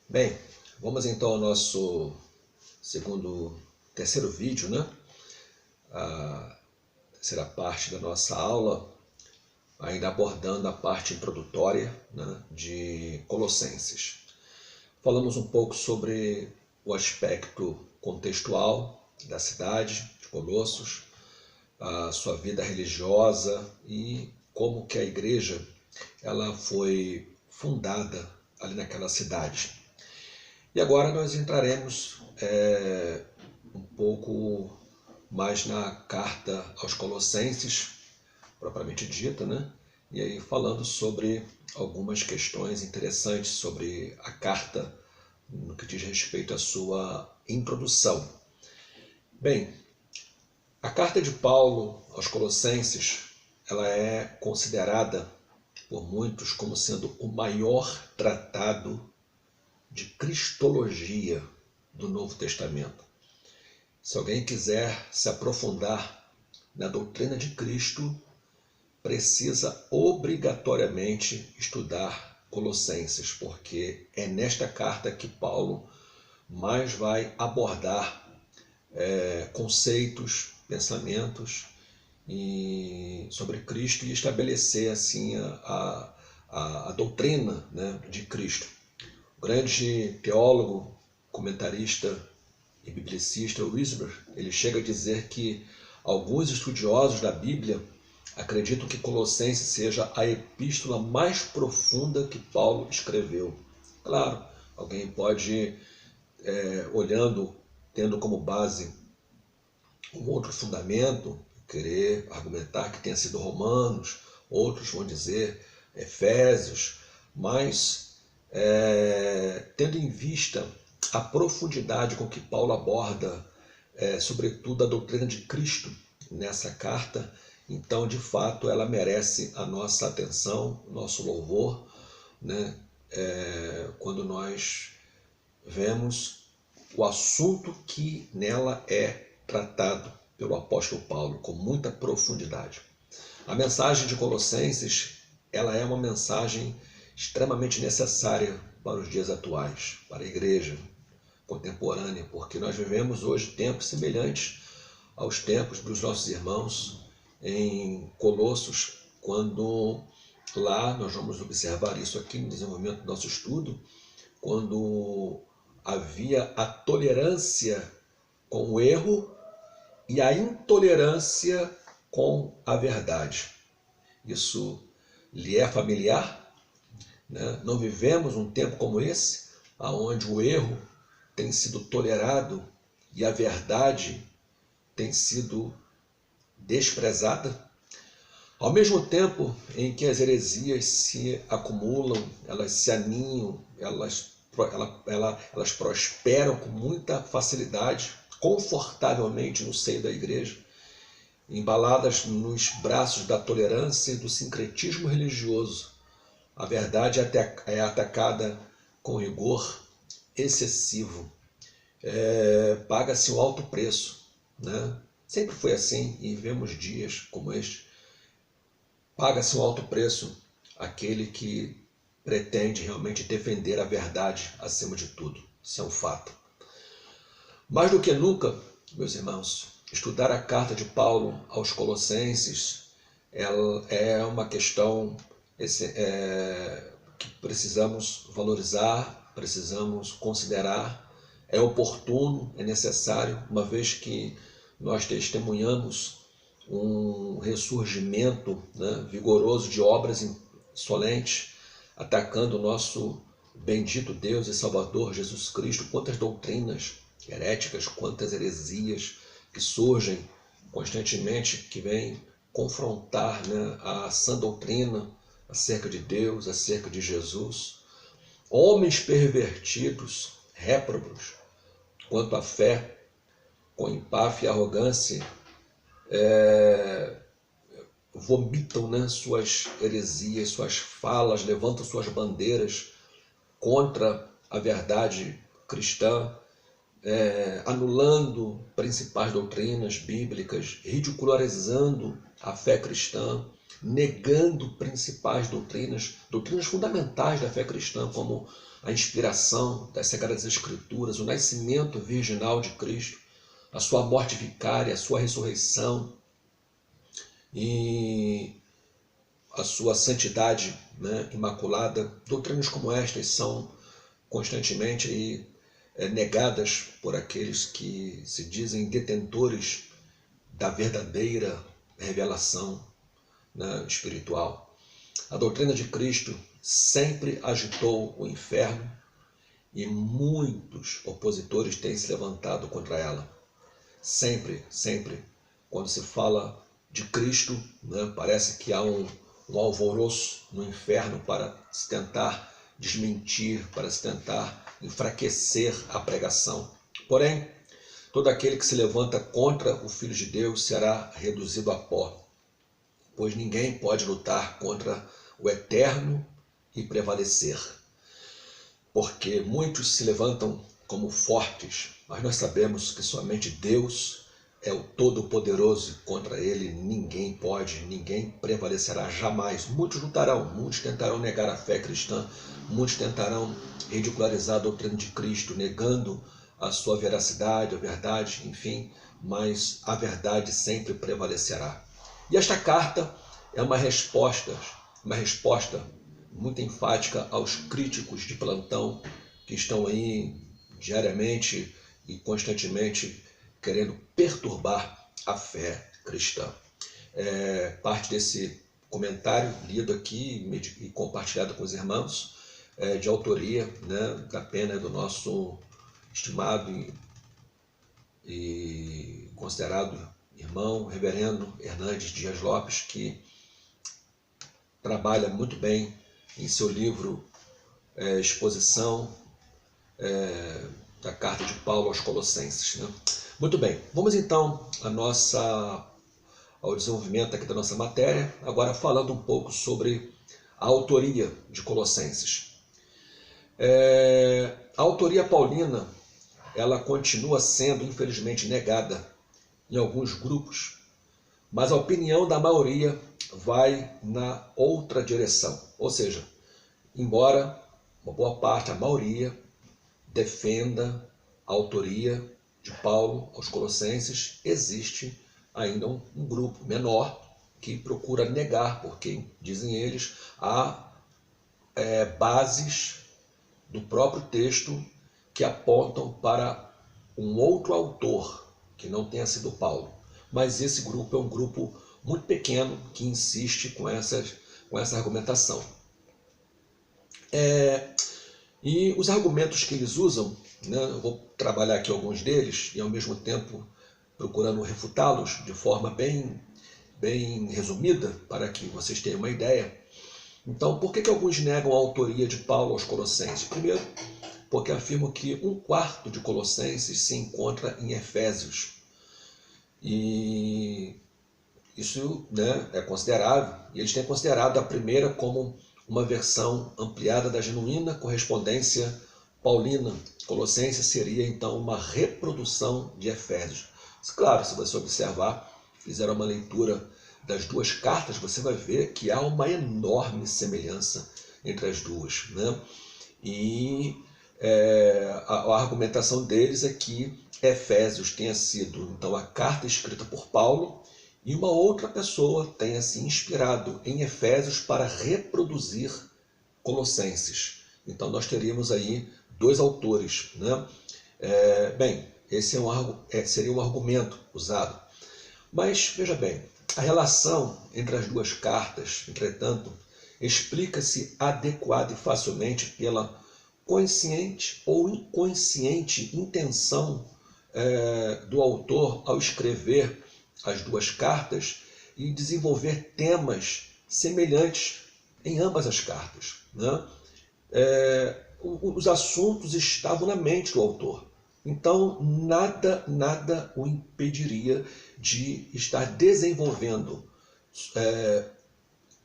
Bem, vamos então ao nosso terceiro vídeo, né? A terceira parte da nossa aula, ainda abordando a parte introdutória, né, de Colossenses. Falamos um pouco sobre o aspecto contextual da cidade de Colossos, a sua vida religiosa e como que a igreja ela foi fundada ali naquela cidade. E agora nós entraremos um pouco mais na carta aos Colossenses, propriamente dita, né? E aí falando sobre algumas questões interessantes sobre a carta no que diz respeito à sua introdução. Bem, a carta de Paulo aos Colossenses, ela é considerada por muitos como sendo o maior tratado de cristologia do Novo Testamento. Se alguém quiser se aprofundar na doutrina de Cristo, precisa obrigatoriamente estudar Colossenses, porque é nesta carta que Paulo mais vai abordar conceitos, pensamentos sobre Cristo e estabelecer assim a doutrina, né, de Cristo. O grande teólogo, comentarista e biblicista Wiersbe, ele chega a dizer que alguns estudiosos da Bíblia acreditam que Colossenses seja a epístola mais profunda que Paulo escreveu. Claro, alguém pode, olhando, tendo como base um outro fundamento, querer argumentar que tenha sido Romanos, outros vão dizer Efésios, mas tendo em vista a profundidade com que Paulo aborda, sobretudo a doutrina de Cristo nessa carta, então de fato ela merece a nossa atenção, nosso louvor, né? Quando nós vemos o assunto que nela é tratado pelo apóstolo Paulo com muita profundidade. A mensagem de Colossenses, ela é uma mensagem extremamente necessária para os dias atuais, para a igreja contemporânea, porque nós vivemos hoje tempos semelhantes aos tempos dos nossos irmãos em Colossos, quando lá nós vamos observar isso aqui no desenvolvimento do nosso estudo, quando havia a tolerância com o erro e a intolerância com a verdade. Isso lhe é familiar, né? Não vivemos um tempo como esse, onde o erro tem sido tolerado e a verdade tem sido desprezada. Ao mesmo tempo em que as heresias se acumulam, elas se aninham, elas prosperam com muita facilidade, confortavelmente no seio da igreja, embaladas nos braços da tolerância e do sincretismo religioso. A verdade é atacada com rigor excessivo. Paga-se um alto preço, né? Sempre foi assim e vemos dias como este. Paga-se um alto preço aquele que pretende realmente defender a verdade acima de tudo. Isso é um fato. Mais do que nunca, meus irmãos, estudar a carta de Paulo aos Colossenses é uma questão que precisamos valorizar, precisamos considerar. É oportuno, é necessário, uma vez que nós testemunhamos um ressurgimento, né, vigoroso de obras insolentes, atacando o nosso bendito Deus e Salvador Jesus Cristo. Quantas doutrinas heréticas, quantas heresias que surgem constantemente, que vêm confrontar, né, a sã doutrina acerca de Deus, acerca de Jesus. Homens pervertidos, réprobos, quanto à fé, com empáfia e arrogância, vomitam, né, suas heresias, suas falas, levantam suas bandeiras contra a verdade cristã, anulando principais doutrinas bíblicas, ridicularizando a fé cristã, negando principais doutrinas fundamentais da fé cristã, como a inspiração das Sagradas Escrituras, o nascimento virginal de Cristo, a sua morte vicária, a sua ressurreição e a sua santidade, né, imaculada. Doutrinas como estas são constantemente negadas por aqueles que se dizem detentores da verdadeira revelação, né, espiritual. A doutrina de Cristo sempre agitou o inferno e muitos opositores têm se levantado contra ela. Sempre, quando se fala de Cristo, né, parece que há um alvoroço no inferno para se tentar desmentir, para se tentar enfraquecer a pregação. Porém, todo aquele que se levanta contra o Filho de Deus será reduzido a pó, pois ninguém pode lutar contra o Eterno e prevalecer. Porque muitos se levantam como fortes, mas nós sabemos que somente Deus é o Todo-Poderoso, contra ele ninguém pode, ninguém prevalecerá jamais. Muitos lutarão, muitos tentarão negar a fé cristã, muitos tentarão ridicularizar a doutrina de Cristo, negando a sua veracidade, a verdade, enfim, mas a verdade sempre prevalecerá. E esta carta é uma resposta muito enfática aos críticos de plantão que estão aí diariamente e constantemente querendo perturbar a fé cristã. Parte desse comentário lido aqui e compartilhado com os irmãos, de autoria, né, da pena do nosso estimado e considerado irmão reverendo Hernandes Dias Lopes, que trabalha muito bem em seu livro Exposição da Carta de Paulo aos Colossenses, né? Muito bem, vamos então ao desenvolvimento aqui da nossa matéria, agora falando um pouco sobre a autoria de Colossenses. A autoria paulina, ela continua sendo, infelizmente, negada em alguns grupos, mas a opinião da maioria vai na outra direção. Ou seja, embora uma boa parte, a maioria, defenda a autoria de Paulo aos Colossenses, existe ainda um grupo menor que procura negar, porque, dizem eles, há bases do próprio texto que apontam para um outro autor que não tenha sido Paulo. Mas esse grupo é um grupo muito pequeno que insiste com essa argumentação. E os argumentos que eles usam, né, eu vou trabalhar aqui alguns deles e ao mesmo tempo procurando refutá-los de forma bem resumida para que vocês tenham uma ideia. Então, por que alguns negam a autoria de Paulo aos Colossenses? Primeiro, porque afirmam que 1/4 de Colossenses se encontra em Efésios. E isso, né, é considerável. E eles têm considerado a primeira como uma versão ampliada da genuína correspondência paulina. Colossenses seria, então, uma reprodução de Efésios. Claro, se você observar, fizer uma leitura das duas cartas, você vai ver que há uma enorme semelhança entre as duas, né? E a argumentação deles é que Efésios tenha sido, então, a carta escrita por Paulo e uma outra pessoa tenha se inspirado em Efésios para reproduzir Colossenses. Então, nós teríamos aí dois autores, né? Esse seria um argumento usado. Mas, veja bem, a relação entre as duas cartas, entretanto, explica-se adequada e facilmente pela consciente ou inconsciente intenção do autor ao escrever as duas cartas e desenvolver temas semelhantes em ambas as cartas, né? Os assuntos estavam na mente do autor. Então, nada o impediria de estar desenvolvendo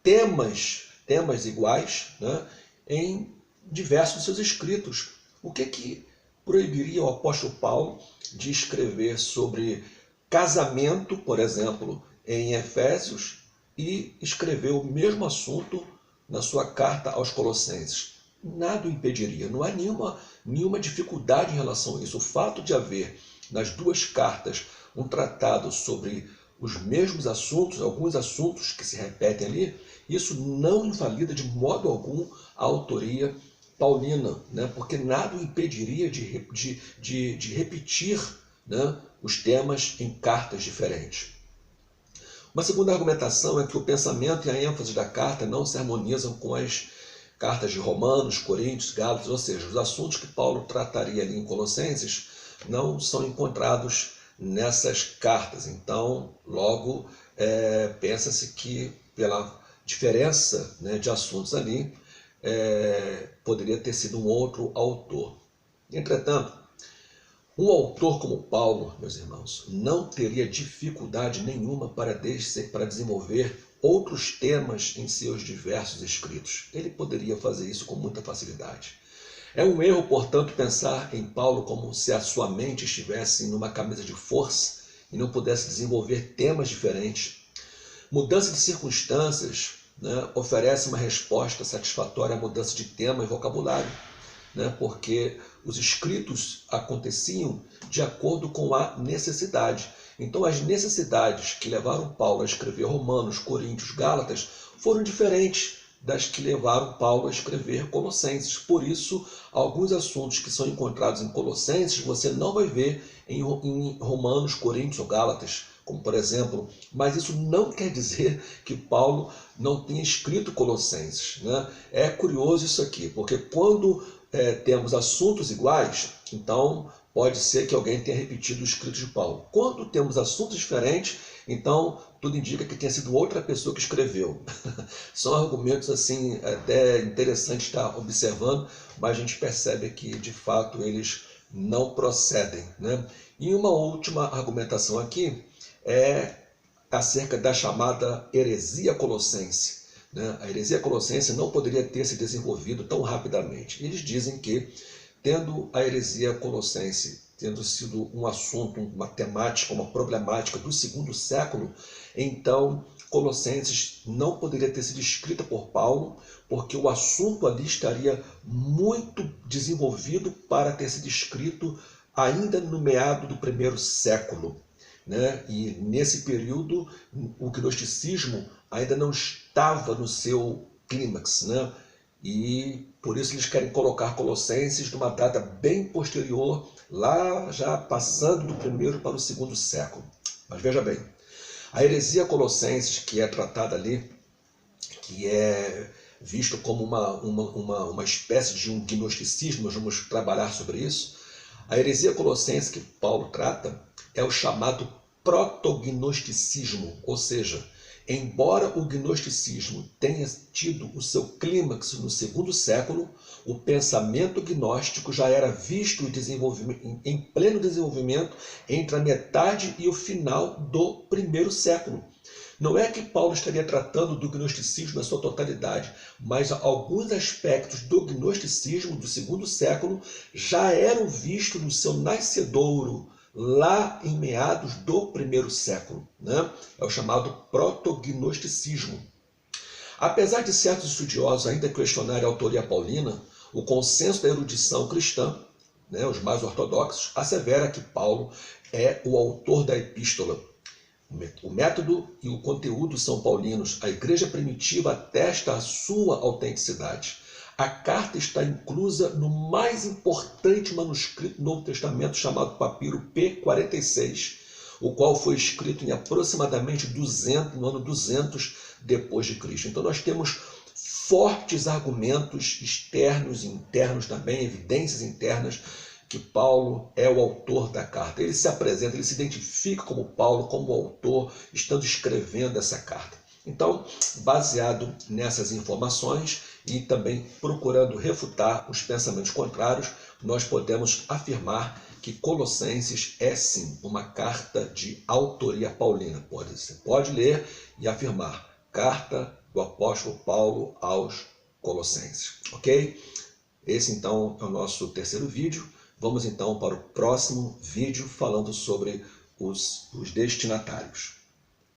temas iguais, né, em diversos de seus escritos. O que proibiria o apóstolo Paulo de escrever sobre casamento, por exemplo, em Efésios, e escreveu o mesmo assunto na sua carta aos Colossenses. Nada o impediria, não há nenhuma dificuldade em relação a isso. O fato de haver nas duas cartas um tratado sobre os mesmos assuntos, alguns assuntos que se repetem ali, isso não invalida de modo algum a autoria paulina, né? Porque nada o impediria de repetir, né, os temas em cartas diferentes. Uma segunda argumentação é que o pensamento e a ênfase da carta não se harmonizam com as cartas de Romanos, Coríntios, Gálatas, ou seja, os assuntos que Paulo trataria ali em Colossenses não são encontrados nessas cartas. Então, logo, pensa-se que pela diferença, né, de assuntos ali, poderia ter sido um outro autor. Entretanto, um autor como Paulo, meus irmãos, não teria dificuldade nenhuma para desenvolver outros temas em seus diversos escritos. Ele poderia fazer isso com muita facilidade. É um erro, portanto, pensar em Paulo como se a sua mente estivesse numa camisa de força e não pudesse desenvolver temas diferentes. Mudança de circunstâncias, né, oferece uma resposta satisfatória à mudança de tema e vocabulário, né, porque os escritos aconteciam de acordo com a necessidade. Então, as necessidades que levaram Paulo a escrever Romanos, Coríntios, Gálatas foram diferentes das que levaram Paulo a escrever Colossenses. Por isso, alguns assuntos que são encontrados em Colossenses você não vai ver em Romanos, Coríntios ou Gálatas, como por exemplo, mas isso não quer dizer que Paulo não tenha escrito Colossenses, né? É curioso isso aqui, porque quando temos assuntos iguais, então pode ser que alguém tenha repetido o escrito de Paulo. Quando temos assuntos diferentes, então tudo indica que tenha sido outra pessoa que escreveu. São argumentos assim até interessantes estar observando, mas a gente percebe que de fato eles não procedem, né? E uma última argumentação aqui é acerca da chamada heresia colossense. A heresia colossense não poderia ter se desenvolvido tão rapidamente. Eles dizem que, tendo a heresia colossense tendo sido um assunto, uma temática, uma problemática do segundo século, então Colossenses não poderia ter sido escrita por Paulo, porque o assunto ali estaria muito desenvolvido para ter sido escrito ainda no meado do primeiro século. Né? E nesse período o gnosticismo ainda não estava no seu clímax, né? E por isso eles querem colocar Colossenses numa data bem posterior, lá já passando do primeiro para o segundo século. Mas veja bem, a heresia colossenses que é tratada ali, que é visto como uma espécie de um gnosticismo, nós vamos trabalhar sobre isso. A heresia colossense que Paulo trata é o chamado protognosticismo, ou seja, embora o gnosticismo tenha tido o seu clímax no segundo século, o pensamento gnóstico já era visto em pleno desenvolvimento entre a metade e o final do primeiro século. Não é que Paulo estaria tratando do gnosticismo na sua totalidade, mas alguns aspectos do gnosticismo do segundo século já eram vistos no seu nascedouro, lá em meados do primeiro século, né? É o chamado protognosticismo. Apesar de certos estudiosos ainda questionarem a autoria paulina, o consenso da erudição cristã, né, os mais ortodoxos, assevera que Paulo é o autor da epístola. O método e o conteúdo são paulinos. A igreja primitiva atesta a sua autenticidade. A carta está inclusa no mais importante manuscrito do Novo Testamento, chamado Papiro P46, o qual foi escrito em aproximadamente no ano 200 depois de Cristo. Então nós temos fortes argumentos externos e internos também, evidências internas, que Paulo é o autor da carta. Ele se apresenta, ele se identifica como Paulo, como autor, estando escrevendo essa carta. Então, baseado nessas informações e também procurando refutar os pensamentos contrários, nós podemos afirmar que Colossenses é sim uma carta de autoria paulina. Você pode ler e afirmar, carta do apóstolo Paulo aos Colossenses. Ok? Esse então é o nosso terceiro vídeo. Vamos então para o próximo vídeo falando sobre os destinatários.